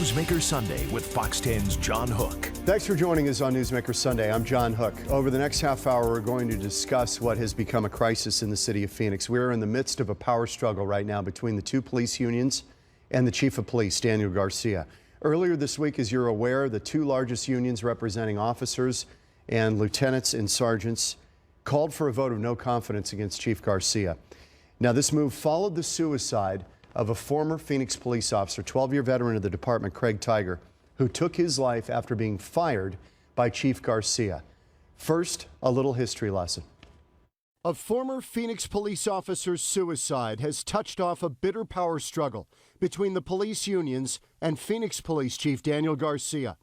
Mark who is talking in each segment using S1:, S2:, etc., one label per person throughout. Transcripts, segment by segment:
S1: Newsmaker Sunday with Fox 10's John Hook.
S2: Thanks for joining us on Newsmaker Sunday. I'm John Hook. Over the next half hour, we're going to discuss what has become a crisis in the city of Phoenix. We're in the midst of a power struggle right now between the two police unions and the Chief of Police, Daniel Garcia. Earlier this week, as you're aware, the two largest unions representing officers and lieutenants and sergeants called for a vote of no confidence against Chief Garcia. Now, this move followed the suicide of a former Phoenix police officer, 12-year veteran of the department, Craig Tiger, who took his life after being fired by Chief Garcia. First, a little history lesson. A former Phoenix police officer's suicide has touched off a bitter power struggle between the police unions and Phoenix Police Chief Daniel Garcia.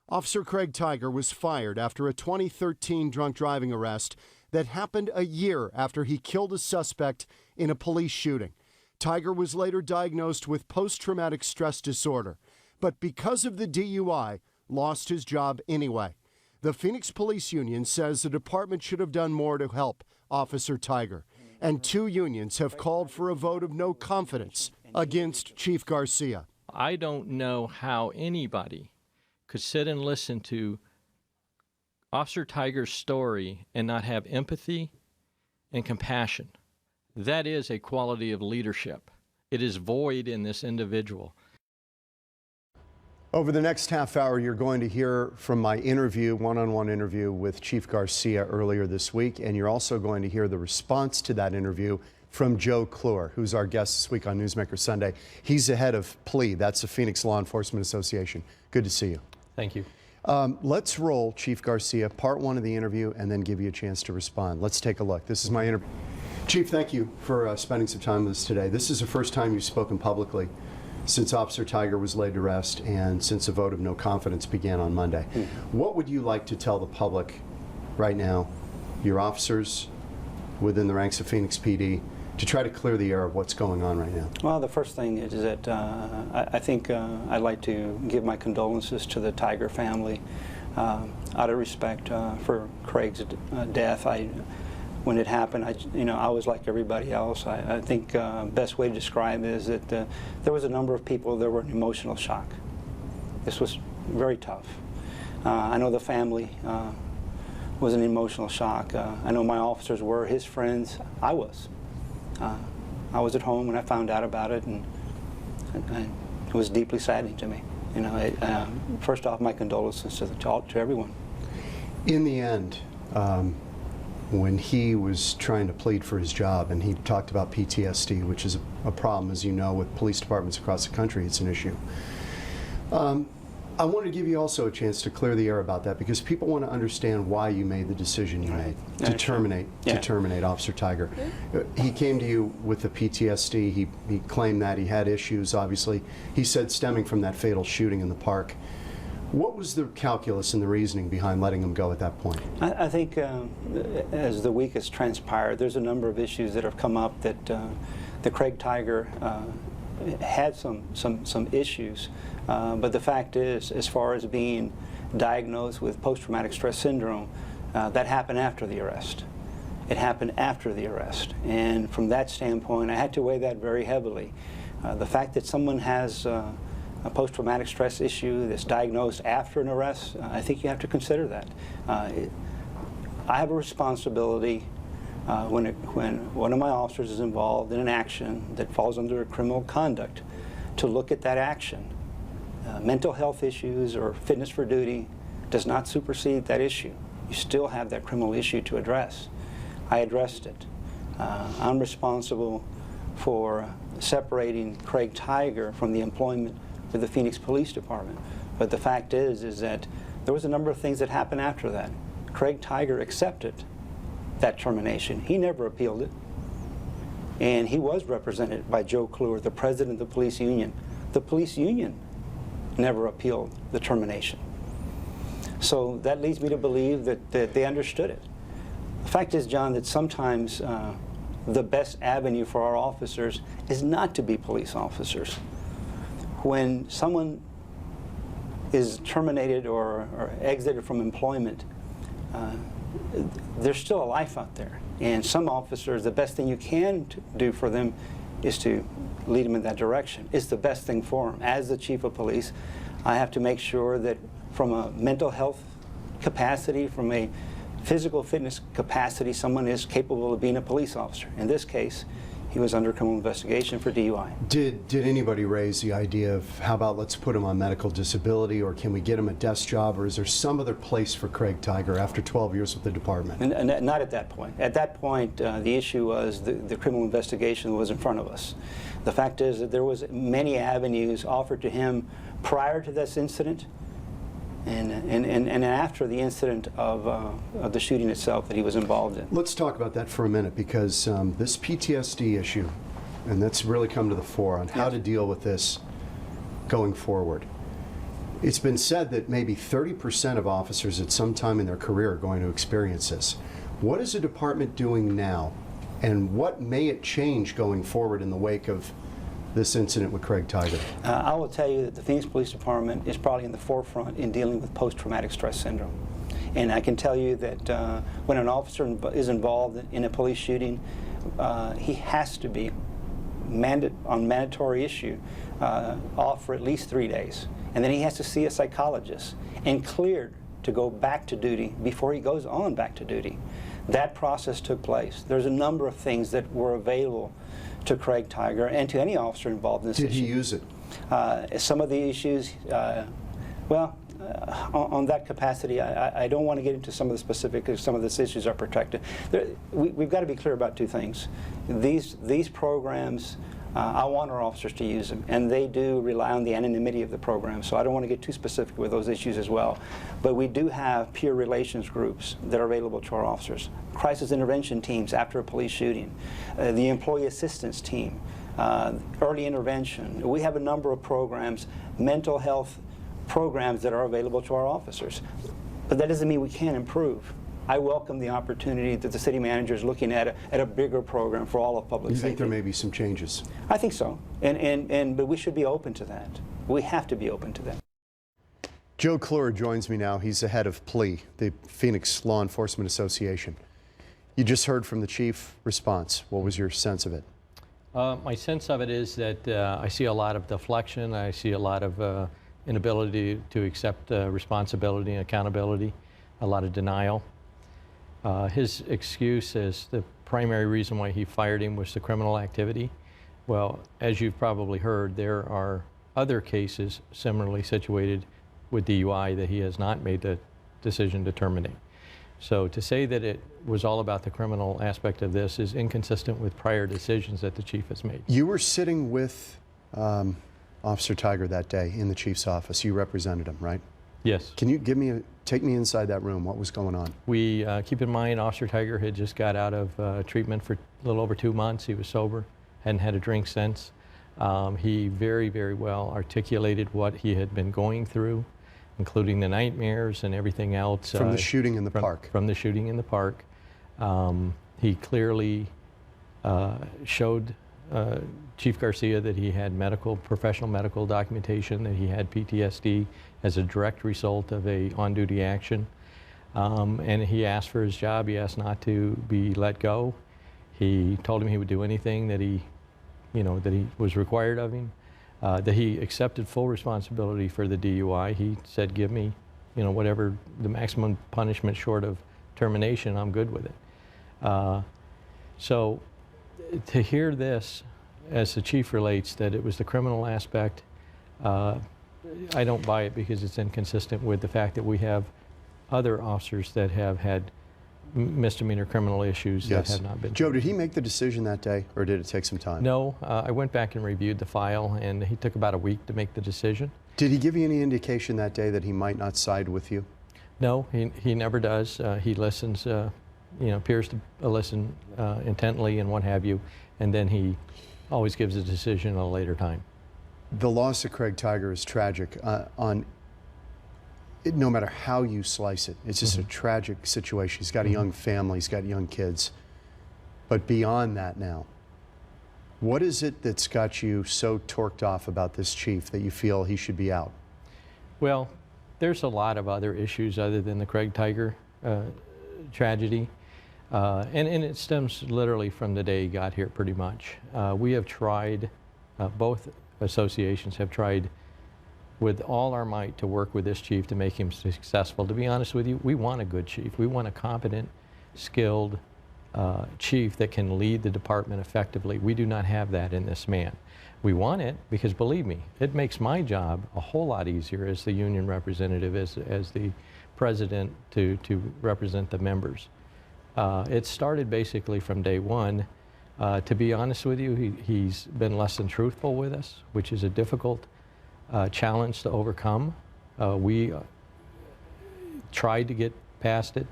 S2: Officer Craig Tiger was fired after a 2013 drunk driving arrest that happened a year after he killed a suspect in a police shooting. Tiger was later diagnosed with post-traumatic stress disorder, but because of the DUI, lost his job anyway. The Phoenix Police Union says the department should have done more to help Officer Tiger, and two unions have called for a vote of no confidence against Chief Garcia.
S3: I don't know how anybody could sit and listen to Officer Tiger's story and not have empathy and compassion. That is a quality of leadership. It is void in this individual.
S2: Over the next half hour, you're going to hear from my interview, one-on-one interview with Chief Garcia earlier this week, and you're also going to hear the response to that interview from Joe Clure, who's our guest this week on Newsmaker Sunday. He's the head of PLEA, that's the Phoenix Law Enforcement Association. Good to see you.
S3: Thank you.
S2: Let's roll Chief Garcia, part one of the interview, and then give you a chance to respond. Let's take a look. This is my interview. Chief, thank you for spending some time with us today. This is the first time you've spoken publicly since Officer Tiger was laid to rest and since a vote of no confidence began on Monday. What would you like to tell the public right now, your officers within the ranks of Phoenix PD, to try to clear the air of what's going on right now?
S4: Well, the first thing is that I think I'd like to give my condolences to the Tiger family out of respect for Craig's death. When it happened, I was like everybody else. I think best way to describe it is that there was a number of people that were in emotional shock. This was very tough. I know the family was in emotional shock. I know my officers were, his friends. I was at home when I found out about it, and it was deeply saddening to me. You know, first off, my condolences to everyone.
S2: In the end, when he was trying to plead for his job, and he talked about PTSD, which is a problem, as you know, with police departments across the country. It's an issue. I want to give you also a chance to clear the air about that, because people want to understand why you made the decision you made to terminate Officer Tiger. He came to you with the PTSD. He claimed that he had issues, obviously. He said stemming from that fatal shooting in the park. What was the calculus and the reasoning behind letting him go at that point?
S4: I think as the week has transpired, there's a number of issues that have come up that the Craig Tiger had some issues, but the fact is, as far as being diagnosed with post-traumatic stress syndrome, that happened after the arrest. It happened after the arrest, and from that standpoint, I had to weigh that very heavily. The fact that someone has a post-traumatic stress issue that's diagnosed after an arrest, I think you have to consider that. I have a responsibility when one of my officers is involved in an action that falls under a criminal conduct to look at that action. Mental health issues or fitness for duty does not supersede that issue. You still have that criminal issue to address. I addressed it. I'm responsible for separating Craig Tiger from the employment with the Phoenix Police Department. But the fact is that there was a number of things that happened after that. Craig Tiger accepted that termination. He never appealed it. And he was represented by Joe Clure, the president of the police union. The police union never appealed the termination. So that leads me to believe that they understood it. The fact is, John, that sometimes the best avenue for our officers is not to be police officers. When someone is terminated or exited from employment, there's still a life out there. And some officers, the best thing you can do for them lead him in that direction. It's the best thing for him. As the chief of police, I have to make sure that from a mental health capacity, from a physical fitness capacity, someone is capable of being a police officer. In this case, he was under criminal investigation for DUI.
S2: Did anybody raise the idea of how about let's put him on medical disability, or can we get him a desk job, or is there some other place for Craig Tiger after 12 years with the department?
S4: And not at that point. At that point, the issue was the criminal investigation was in front of us. The fact is that there was many avenues offered to him prior to this incident and after the incident of the shooting itself that he was involved in.
S2: Let's talk about that for a minute, because this PTSD issue, and that's really come to the fore on how to deal with this going forward. It's been said that maybe 30% of officers at some time in their career are going to experience this. What is the department doing now, and what may it change going forward in the wake of this incident with Craig Tiger?
S4: I will tell you that the Phoenix Police Department is probably in the forefront in dealing with post-traumatic stress syndrome. And I can tell you that when an officer is involved in a police shooting, he has to be on mandatory issue off for at least 3 days. And then he has to see a psychologist and cleared to go back to duty before he goes on back to duty. That process took place. There's a number of things that were available to Craig Tiger and to any officer involved in this issue.
S2: Did he use it?
S4: Some of the issues, on that capacity, I don't want to get into some of the specifics because some of these issues are protected. We've got to be clear about two things. These programs, I want our officers to use them, and they do rely on the anonymity of the program, so I don't want to get too specific with those issues as well. But we do have peer relations groups that are available to our officers, crisis intervention teams after a police shooting, the employee assistance team, early intervention. We have a number of programs, mental health programs that are available to our officers. But that doesn't mean we can't improve. I welcome the opportunity that the city manager is looking at a bigger program for all of public safety.
S2: You think there may be some changes?
S4: I think so, but we should be open to that. We have to be open to that.
S2: Joe Clure joins me now. He's the head of PLEA, the Phoenix Law Enforcement Association. You just heard from the chief response. What was your sense of it?
S3: My sense of it is that I see a lot of deflection. I see a lot of inability to accept responsibility and accountability, a lot of denial. His excuse as the primary reason why he fired him was the criminal activity. Well, as you've probably heard, there are other cases similarly situated with DUI that he has not made the decision to terminate. So to say that it was all about the criminal aspect of this is inconsistent with prior decisions that the chief has made.
S2: You were sitting with Officer Tiger that day in the chief's office. You represented him, right?
S3: Yes.
S2: Can you take me inside that room? What was going on?
S3: We keep in mind Officer Tiger had just got out of treatment for a little over 2 months. He was sober, hadn't had a drink since. He very, very well articulated what he had been going through, including the nightmares and everything else.
S2: From the shooting in the park.
S3: From the shooting in the park. He clearly showed Chief Garcia that he had professional medical documentation, that he had PTSD as a direct result of a on-duty action. And he asked for his job. He asked not to be let go. He told him he would do anything that he was required of him. That he accepted full responsibility for the DUI. He said, give me, whatever the maximum punishment short of termination, I'm good with it. So to hear this, as the chief relates, that it was the criminal aspect, I don't buy it because it's inconsistent with the fact that we have other officers that have had misdemeanor criminal issues that have not been.
S2: Joe, did he make the decision that day, or did it take some time?
S3: No, I went back and reviewed the file, and he took about a week to make the decision.
S2: Did he give you any indication that day that he might not side with you?
S3: No, he never does. He listens, appears to listen intently and what have you, and then he always gives a decision at a later time.
S2: The loss of Craig Tiger is tragic. No matter how you slice it, it's just a tragic situation. He's got a young family, he's got young kids. But beyond that now, what is it that's got you so torqued off about this chief that you feel he should be out?
S3: Well, there's a lot of other issues other than the Craig Tiger tragedy. And it stems literally from the day he got here, pretty much. We have tried, both associations have tried with all our might to work with this chief to make him successful. To be honest with you, we want a good chief. We want a competent, skilled chief that can lead the department effectively. We do not have that in this man. We want it because, believe me, it makes my job a whole lot easier as the union representative, as the president, to represent the members. It started basically from day one. To be honest with you, he's been less than truthful with us, which is a difficult challenge to overcome. We tried to get past it.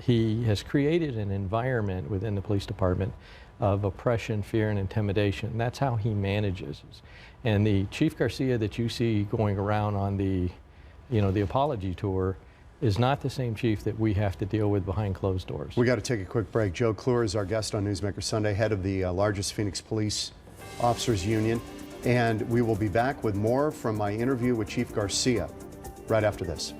S3: He has created an environment within the police department of oppression, fear, and intimidation. That's how he manages. And the Chief Garcia that you see going around on the apology tour is not the same chief that we have to deal with behind closed doors.
S2: We got to take a quick break. Joe Clure is our guest on Newsmaker Sunday, head of the largest Phoenix Police Officers Union. And we will be back with more from my interview with Chief Garcia right after this.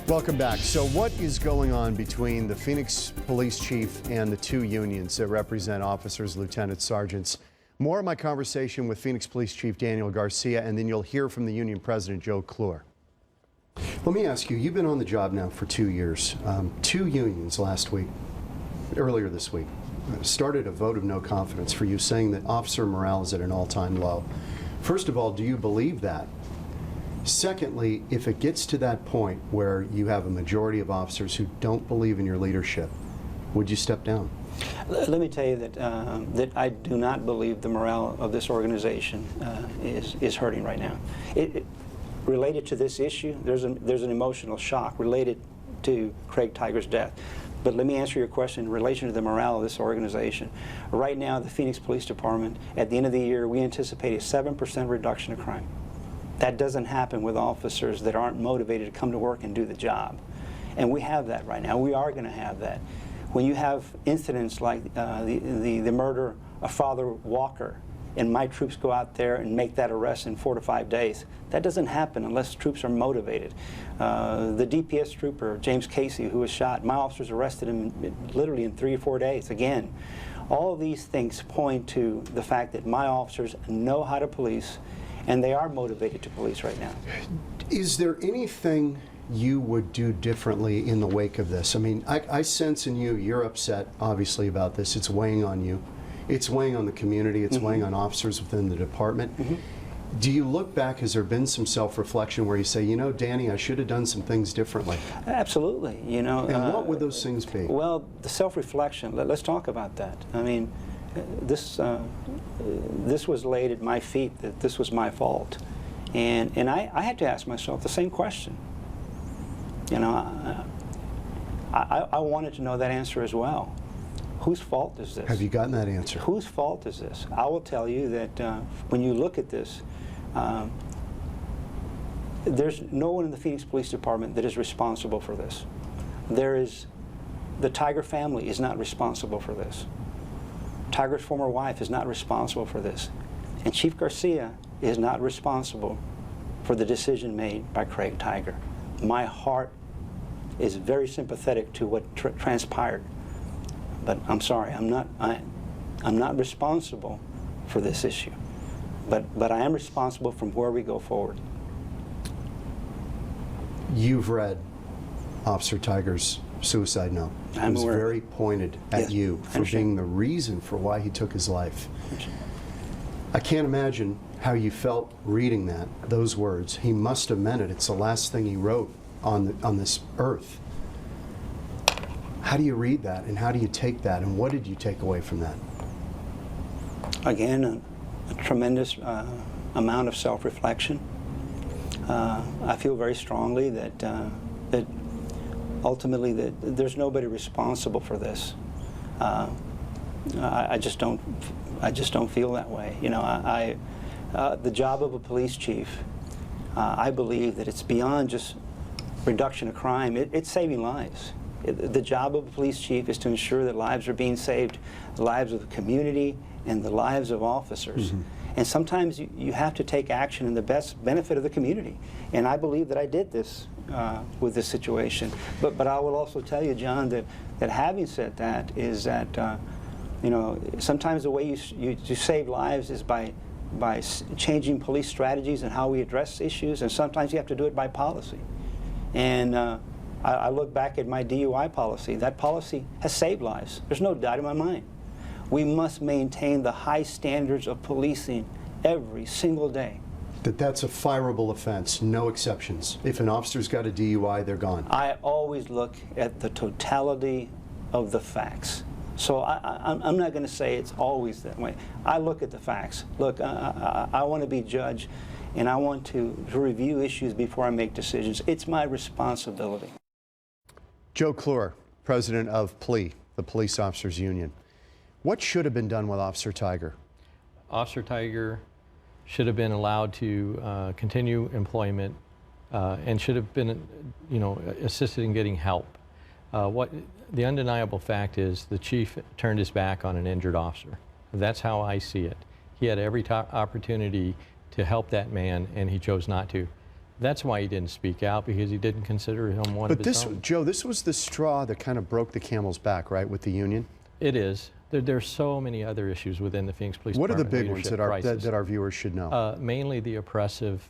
S2: Welcome back. So what is going on between the Phoenix Police Chief and the two unions that represent officers, lieutenants, sergeants? More of my conversation with Phoenix Police Chief Daniel Garcia, and then you'll hear from the union president, Joe Clure. Let me ask you, you've been on the job now for 2 years. Two unions earlier this week, started a vote of no confidence for you, saying that officer morale is at an all-time low. First of all, do you believe that? Secondly, if it gets to that point where you have a majority of officers who don't believe in your leadership, would you step down?
S4: Let me tell you that I do not believe the morale of this organization is hurting right now. Related to this issue, there's an emotional shock related to Craig Tiger's death. But let me answer your question in relation to the morale of this organization. Right now, the Phoenix Police Department, at the end of the year, we anticipate a 7% reduction of crime. That doesn't happen with officers that aren't motivated to come to work and do the job. And we have that right now. We are going to have that. When you have incidents like the murder of Father Walker, and my troops go out there and make that arrest in 4 to 5 days, that doesn't happen unless troops are motivated. The DPS trooper, James Casey, who was shot, my officers arrested him literally in 3 or 4 days. Again, all of these things point to the fact that my officers know how to police, and they are motivated to police right now.
S2: Is there anything you would do differently in the wake of this? I mean, I sense in you, you're upset, obviously, about this. It's weighing on you. It's weighing on the community. It's weighing on officers within the department. Do you look back, has there been some self-reflection where you say, you know, Danny, I should have done some things differently?
S4: Absolutely. You know.
S2: And what would those things be?
S4: Well, the self-reflection, let's talk about that. I mean, this was laid at my feet, that this was my fault. And I had to ask myself the same question. You know, I wanted to know that answer as well. Whose fault is this?
S2: Have you gotten that answer?
S4: Whose fault is this? I will tell you that when you look at this, there's no one in the Phoenix Police Department that is responsible for this. The Tiger family is not responsible for this. Tiger's former wife is not responsible for this. And Chief Garcia is not responsible for the decision made by Craig Tiger. My heart is very sympathetic to what transpired. But I'm sorry, I'm not responsible for this issue. But I am responsible from where we go forward.
S2: You've read Officer Tiger's suicide note. It was very pointed at you for being the reason for why he took his life. I can't imagine how you felt reading those words. He must have meant it. It's the last thing he wrote on this earth. How do you read that, and how do you take that, and what did you take away from that?
S4: Again, a tremendous amount of self-reflection. I feel very strongly that ultimately that there's nobody responsible for this. I just don't feel that way. You know, the job of a police chief, I believe that it's beyond just reduction of crime. It's saving lives. The job of a police chief is to ensure that lives are being saved, the lives of the community and the lives of officers. And sometimes you have to take action in the best benefit of the community. And I believe that I did this with this situation. But I will also tell you, John, that having said that, is that you know, sometimes the way you save lives is by changing police strategies and how we address issues, and sometimes you have to do it by policy. And I look back at my DUI policy. That policy has saved lives. There's no doubt in my mind. We must maintain the high standards of policing every single day.
S2: That's a fireable offense, no exceptions. If an officer's got a DUI, they're gone.
S4: I always look at the totality of the facts. So I'm not going to say it's always that way. I look at the facts. Look, I want to be judged, and I want to review issues before I make decisions. It's my responsibility.
S2: Joe Clure, president of PLEA, the Police Officers Union. What should have been done with Officer Tiger?
S3: Officer Tiger should have been allowed to continue employment and should have been, you know, assisted in getting help. The undeniable fact is the chief turned his back on an injured officer. That's how I see it. He had every opportunity to help that man, and he chose not to. That's why he didn't speak out, because he didn't consider him one of his own.
S2: But Joe, this was the straw that kind of broke the camel's back, right, with the union?
S3: It is. There's so many other issues within the Phoenix Police Department.
S2: What are the big ones that our viewers should know?
S3: Mainly the oppressive,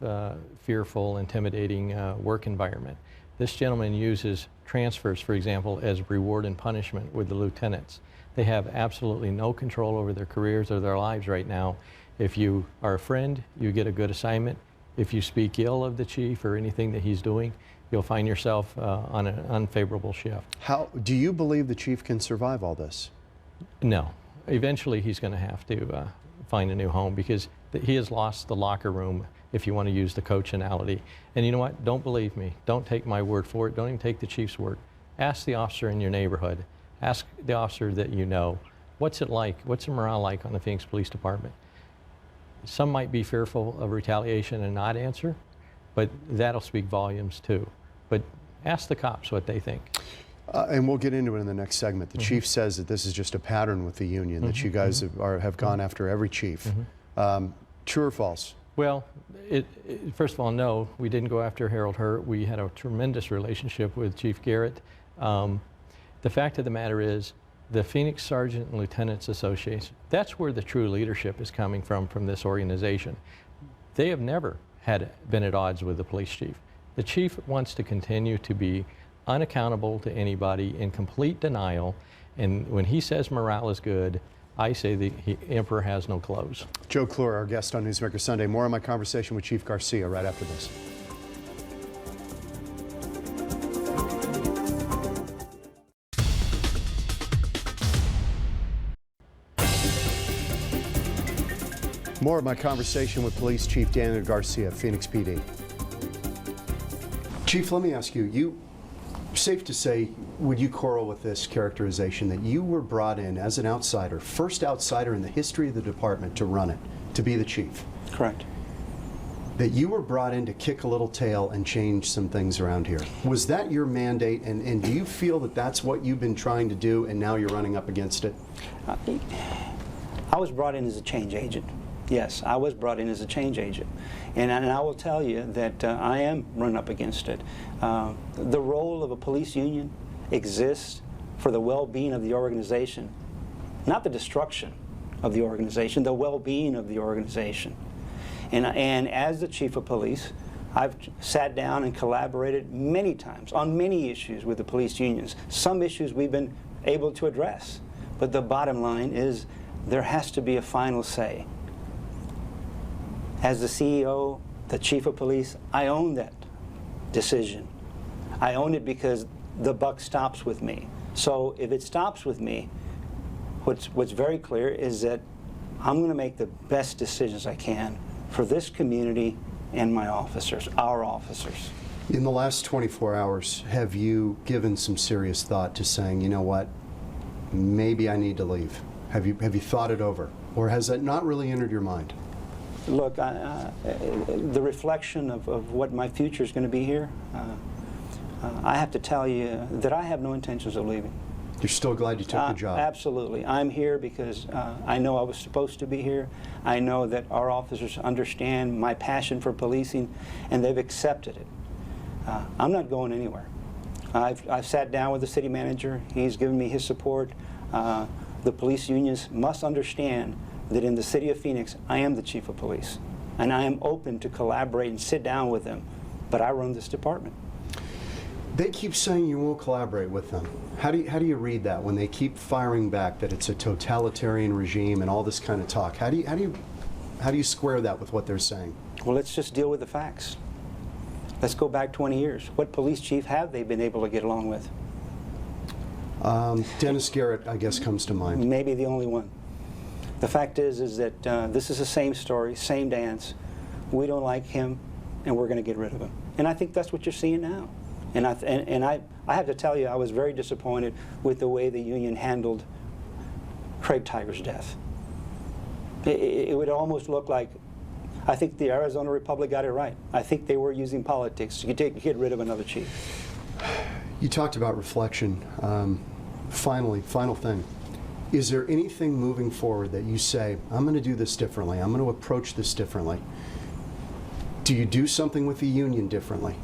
S3: fearful, intimidating work environment. This gentleman uses transfers, for example, as reward and punishment with the lieutenants. They have absolutely no control over their careers or their lives right now. If you are a friend, you get a good assignment. If you speak ill of the chief or anything that he's doing, you'll find yourself on an unfavorable shift.
S2: How do you believe the chief can survive all this?
S3: No. Eventually he's going to have to find a new home, because he has lost the locker room, if you want to use the coach analogy. And you know what? Don't believe me. Don't take my word for it. Don't even take the chief's word. Ask the officer in your neighborhood. Ask the officer that you know. What's it like? What's the morale like on the Phoenix Police Department? Some might be fearful of retaliation and not answer, but that'll speak volumes too. But ask the cops what they think.
S2: And we'll get into it in the next segment. The chief says that this is just a pattern with the union, that you guys have gone after every chief. True or false?
S3: Well, first of all, no, we didn't go after Harold Hurt. We had a tremendous relationship with Chief Garrett. The fact of the matter is, the Phoenix Sergeant and Lieutenants Association, that's where the true leadership is coming from this organization. They have never been at odds with the police chief. The chief wants to continue to be unaccountable to anybody, in complete denial, and when he says morale is good, I say the emperor has no clothes.
S2: Joe Clure, our guest on Newsmaker Sunday. More on my conversation with Chief Garcia right after this. More of my conversation with Police Chief Daniel Garcia, Phoenix PD. Chief, let me ask you, safe to say, would you quarrel with this characterization that you were brought in as an outsider, first outsider in the history of the department to run it, to be the chief?
S4: Correct.
S2: That you were brought in to kick a little tail and change some things around here. Was that your mandate, and do you feel that that's what you've been trying to do and now you're running up against it?
S4: I was brought in as a change agent. Yes, I was brought in as a change agent. And I will tell you that I am run up against it. The role of a police union exists for the well-being of the organization, not the destruction of the organization, the well-being of the organization. And as the chief of police, I've sat down and collaborated many times on many issues with the police unions. Some issues we've been able to address, but the bottom line is there has to be a final say. As the CEO, the chief of police, I own that decision. I own it because the buck stops with me. So if it stops with me, what's very clear is that I'm going to make the best decisions I can for this community and my officers, our officers.
S2: In the last 24 hours, have you given some serious thought to saying, you know what, maybe I need to leave? Have you thought it over? Or has that not really entered your mind?
S4: Look, the reflection of what my future is going to be here, I have to tell you that I have no intentions of leaving.
S2: You're still glad you took the job?
S4: Absolutely. I'm here because I know I was supposed to be here. I know that our officers understand my passion for policing, and they've accepted it. I'm not going anywhere. I've sat down with the city manager. He's given me his support. The police unions must understand that in the city of Phoenix, I am the chief of police, and I am open to collaborate and sit down with them, but I run this department.
S2: They keep saying you won't collaborate with them. How do you read that when they keep firing back that it's a totalitarian regime and all this kind of talk? How do you square that with what they're saying?
S4: Well, let's just deal with the facts. Let's go back 20 years. What police chief have they been able to get along with?
S2: Dennis Garrett, I guess, comes to mind.
S4: Maybe the only one. The fact is that this is the same story, same dance. We don't like him, and we're going to get rid of him. And I think that's what you're seeing now. And I have to tell you, I was very disappointed with the way the union handled Craig Tiger's death. It would almost look like, I think the Arizona Republic got it right. I think they were using politics to get rid of another chief.
S2: You talked about reflection. Final thing. Is there anything moving forward that you say, I'm going to do this differently, I'm going to approach this differently? Do you do something with the union differently?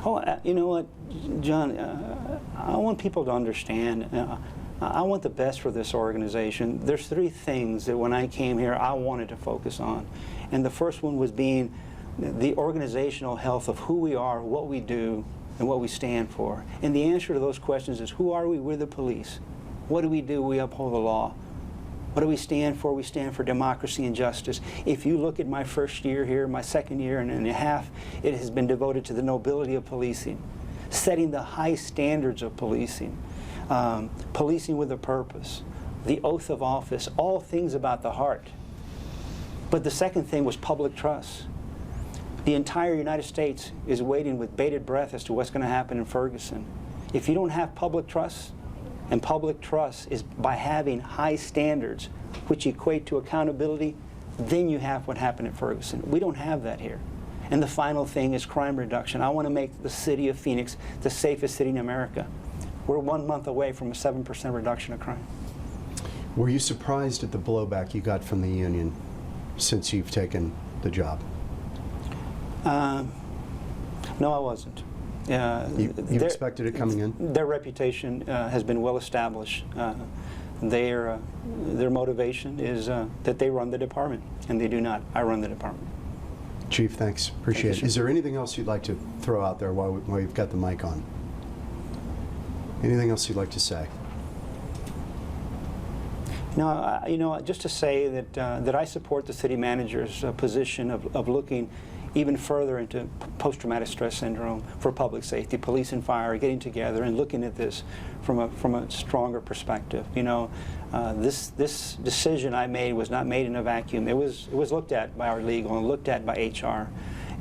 S4: Oh, you know what, John, I want people to understand, I want the best for this organization. There's three things that when I came here I wanted to focus on. And the first one was being the organizational health of who we are, what we do, and what we stand for. And the answer to those questions is, who are we? We're the police. What do? We uphold the law. What do we stand for? We stand for democracy and justice. If you look at my first year here, my second year and a half, it has been devoted to the nobility of policing, setting the high standards of policing, policing with a purpose, the oath of office, all things about the heart. But the second thing was public trust. The entire United States is waiting with bated breath as to what's going to happen in Ferguson. If you don't have public trust, and public trust is by having high standards which equate to accountability, then you have what happened at Ferguson. We don't have that here. And the final thing is crime reduction. I want to make the city of Phoenix the safest city in America. We're 1 month away from a 7% reduction of crime.
S2: Were you surprised at the blowback you got from the union since you've taken the job?
S4: No, I wasn't.
S2: You expected it coming in?
S4: Their reputation has been well established. Their motivation is that they run the department, and they do not. I run the department.
S2: Chief, thanks. Appreciate it. Is there anything else you'd like to throw out there while you've got the mic on? Anything else you'd like to say?
S4: No, you know, just to say that I support the city manager's position of looking even further into post-traumatic stress syndrome for public safety, police and fire, getting together and looking at this from a stronger perspective. You know, this decision I made was not made in a vacuum. It was looked at by our legal and looked at by HR,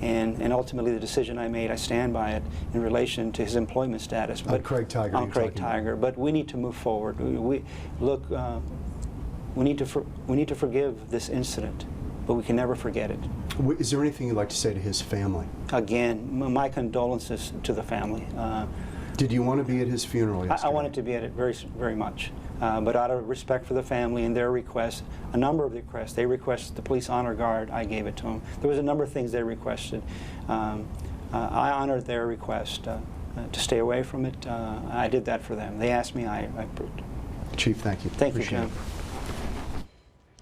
S4: and ultimately the decision I made, I stand by it in relation to his employment status. But
S2: on Craig Tiger.
S4: On Craig Tiger. But we need to move forward. We need to forgive this incident, but we can never forget it.
S2: Is there anything you'd like to say to his family?
S4: Again, my condolences to the family.
S2: Did you want to be at his funeral yesterday?
S4: I wanted to be at it very much. But out of respect for the family and their requests, a number of requests, they requested the police honor guard, I gave it to them. There was a number of things they requested. I honored their request to stay away from it. I did that for them. They asked me, I approved.
S2: Chief, thank you.
S4: Thank you, John.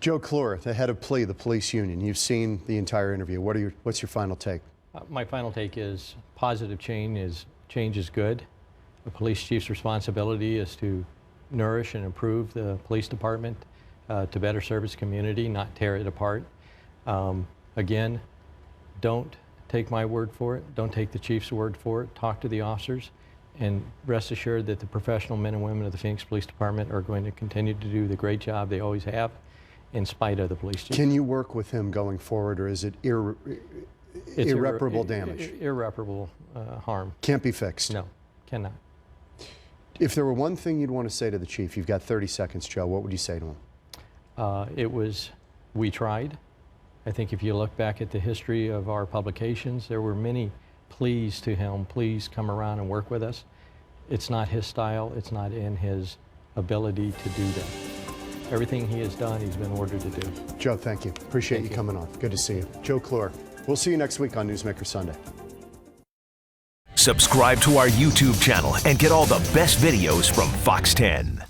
S2: Joe Clure, the head of PLEA, the police union. You've seen the entire interview. What's your final take?
S3: My final take is positive change is good. The police chief's responsibility is to nourish and improve the police department to better serve its community, not tear it apart. Again, don't take my word for it. Don't take the chief's word for it. Talk to the officers, and rest assured that the professional men and women of the Phoenix Police Department are going to continue to do the great job they always have, in spite of the police chief.
S2: Can you work with him going forward, or is it irreparable damage?
S3: Irreparable harm.
S2: Can't be fixed?
S3: No, cannot.
S2: If there were one thing you'd want to say to the chief, you've got 30 seconds, Joe, what would you say to him?
S3: It was, we tried. I think if you look back at the history of our publications, there were many pleas to him, please come around and work with us. It's not his style, it's not in his ability to do that. Everything he has done, he's been ordered to do.
S2: Joe, thank you. Appreciate
S3: Thank
S2: you
S3: you.
S2: coming on. Good to see you. Joe Clure. We'll see you next week on Newsmaker Sunday.
S1: Subscribe to our YouTube channel and get all the best videos from Fox 10.